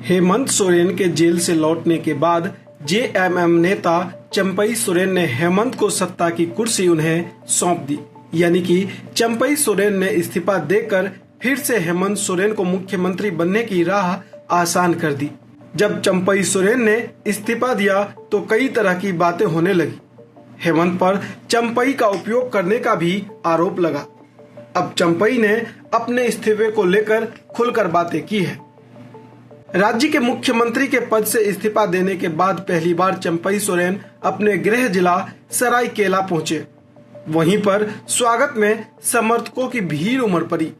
हेमंत सोरेन के जेल से लौटने के बाद जेएमएम नेता चंपई सोरेन ने हेमंत को सत्ता की कुर्सी उन्हें सौंप दी। यानी कि चंपई सोरेन ने इस्तीफा देकर फिर से हेमंत सोरेन को मुख्यमंत्री बनने की राह आसान कर दी। जब चंपई सोरेन ने इस्तीफा दिया तो कई तरह की बातें होने लगी। हेमंत पर चंपई का उपयोग करने का भी आरोप लगा। अब चंपई ने अपने इस्तीफे को लेकर खुलकर बातें की है। राज्य के मुख्यमंत्री के पद से इस्तीफा देने के बाद पहली बार चंपई सोरेन अपने गृह जिला सरायकेला पहुंचे। वहीं पर स्वागत में समर्थकों की भीड़ उमड़ पड़ी।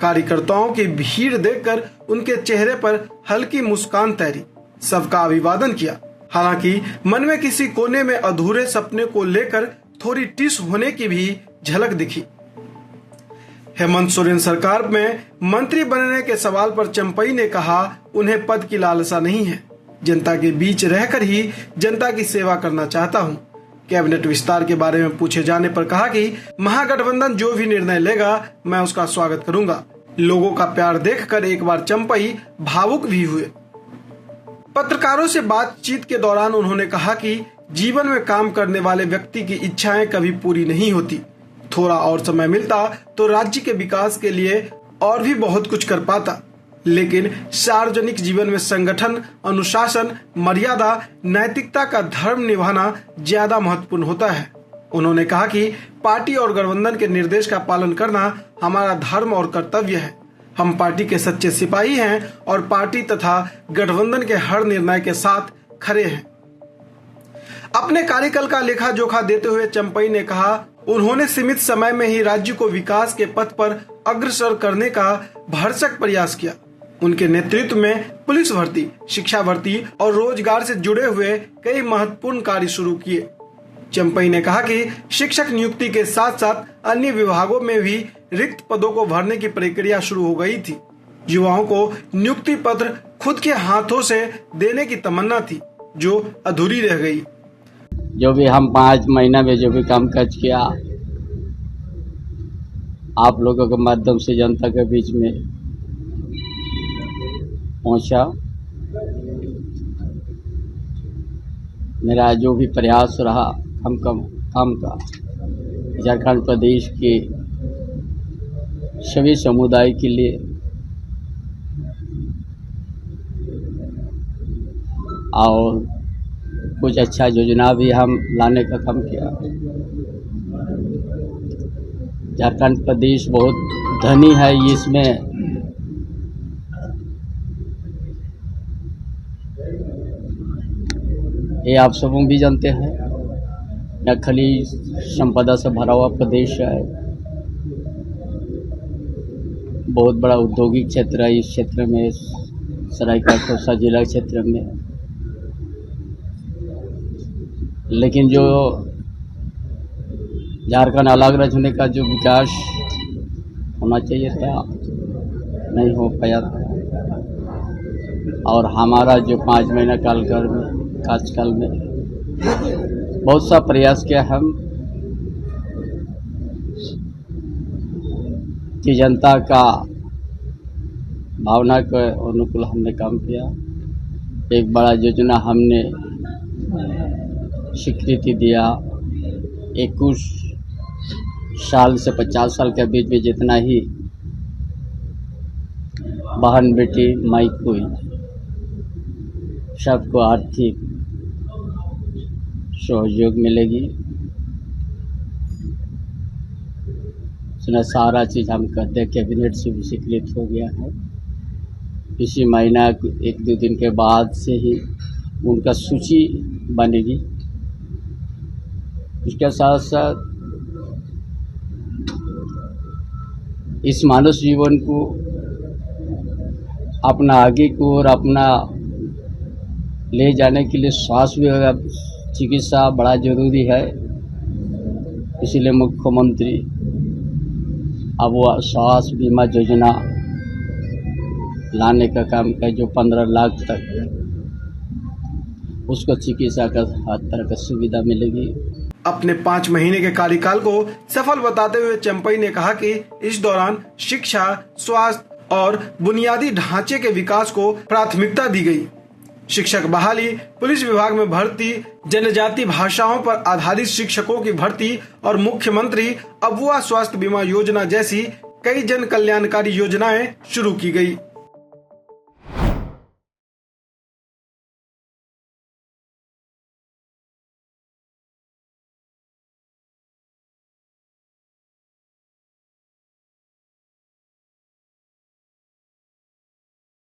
कार्यकर्ताओं की भीड़ देखकर उनके चेहरे पर हल्की मुस्कान तैरी। सबका अभिवादन किया। हालांकि मन में किसी कोने में अधूरे सपने को लेकर थोड़ी टिस होने की भी झलक दिखी। हेमंत सोरेन सरकार में मंत्री बनने के सवाल पर चंपई ने कहा, उन्हें पद की लालसा नहीं है। जनता के बीच रहकर ही जनता की सेवा करना चाहता हूं। कैबिनेट विस्तार के बारे में पूछे जाने पर कहा कि महागठबंधन जो भी निर्णय लेगा मैं उसका स्वागत करूंगा। लोगों का प्यार देखकर एक बार चंपई भावुक भी हुए। पत्रकारों से बातचीत के दौरान उन्होंने कहा कि जीवन में काम करने वाले व्यक्ति की इच्छाएं कभी पूरी नहीं होती। थोड़ा और समय मिलता तो राज्य के विकास के लिए और भी बहुत कुछ कर पाता, लेकिन सार्वजनिक जीवन में संगठन, अनुशासन, मर्यादा, नैतिकता का धर्म निभाना ज्यादा महत्वपूर्ण होता है। उन्होंने कहा कि पार्टी और गठबंधन के निर्देश का पालन करना हमारा धर्म और कर्तव्य है। हम पार्टी के सच्चे सिपाही हैं और पार्टी तथा गठबंधन के हर निर्णय के साथ खड़े हैं। अपने कार्यकाल का लेखा जोखा देते हुए चंपई ने कहा, उन्होंने सीमित समय में ही राज्य को विकास के पथ पर अग्रसर करने का भरसक प्रयास किया। उनके नेतृत्व में पुलिस भर्ती, शिक्षा भर्ती और रोजगार से जुड़े हुए कई महत्वपूर्ण कार्य शुरू किए। चंपई ने कहा कि शिक्षक नियुक्ति के साथ साथ अन्य विभागों में भी रिक्त पदों को भरने की प्रक्रिया शुरू हो गई थी। युवाओं को नियुक्ति पत्र खुद के हाथों से देने की तमन्ना थी, जो अधूरी रह गई। जो भी हम 5 महीना में जो भी काम काज किया, आप लोगों के माध्यम से जनता के बीच में पहुंचा। मेरा जो भी प्रयास रहा काम का झारखंड प्रदेश के सभी समुदाय के लिए और कुछ अच्छा योजना भी हम लाने का काम किया। झारखंड प्रदेश बहुत धनी है, इसमें ये आप सब भी जानते हैं। यह खनिज संपदा से भरा हुआ प्रदेश है। बहुत बड़ा औद्योगिक क्षेत्र है इस क्षेत्र में, सरायकेला जिला क्षेत्र में। लेकिन जो झारखंड अलग रखने का जो विकास होना चाहिए था, नहीं हो पाया था। और हमारा जो 5 महीना कार्यकाल में बहुत सा प्रयास किया हम कि जनता का भावना के अनुकूल हमने काम किया। एक बड़ा योजना हमने स्वीकृति दिया। 21 साल से 50 साल के बीच में जितना ही बहन बेटी माई कोई सबको आर्थिक सहयोग मिलेगी। इसमें सारा चीज़ हम कहते हैं कैबिनेट से भी स्वीकृत हो गया है। इसी महीना 1-2 दिन के बाद से ही उनका सूची बनेगी। इसके साथ साथ इस मानव जीवन को अपना आगे को और अपना ले जाने के लिए स्वास्थ्य चिकित्सा बड़ा जरूरी है। इसीलिए मुख्यमंत्री अब वो स्वास्थ्य बीमा योजना लाने का काम किया, जो 15 लाख तक उसको चिकित्सा का हर तरह का सुविधा मिलेगी। अपने 5 महीने के कार्यकाल को सफल बताते हुए चंपई ने कहा कि इस दौरान शिक्षा, स्वास्थ्य और बुनियादी ढांचे के विकास को प्राथमिकता दी गई। शिक्षक बहाली, पुलिस विभाग में भर्ती, जनजाति भाषाओं पर आधारित शिक्षकों की भर्ती और मुख्यमंत्री अबुआ स्वास्थ्य बीमा योजना जैसी कई जन कल्याणकारी योजनाएं शुरू की गई।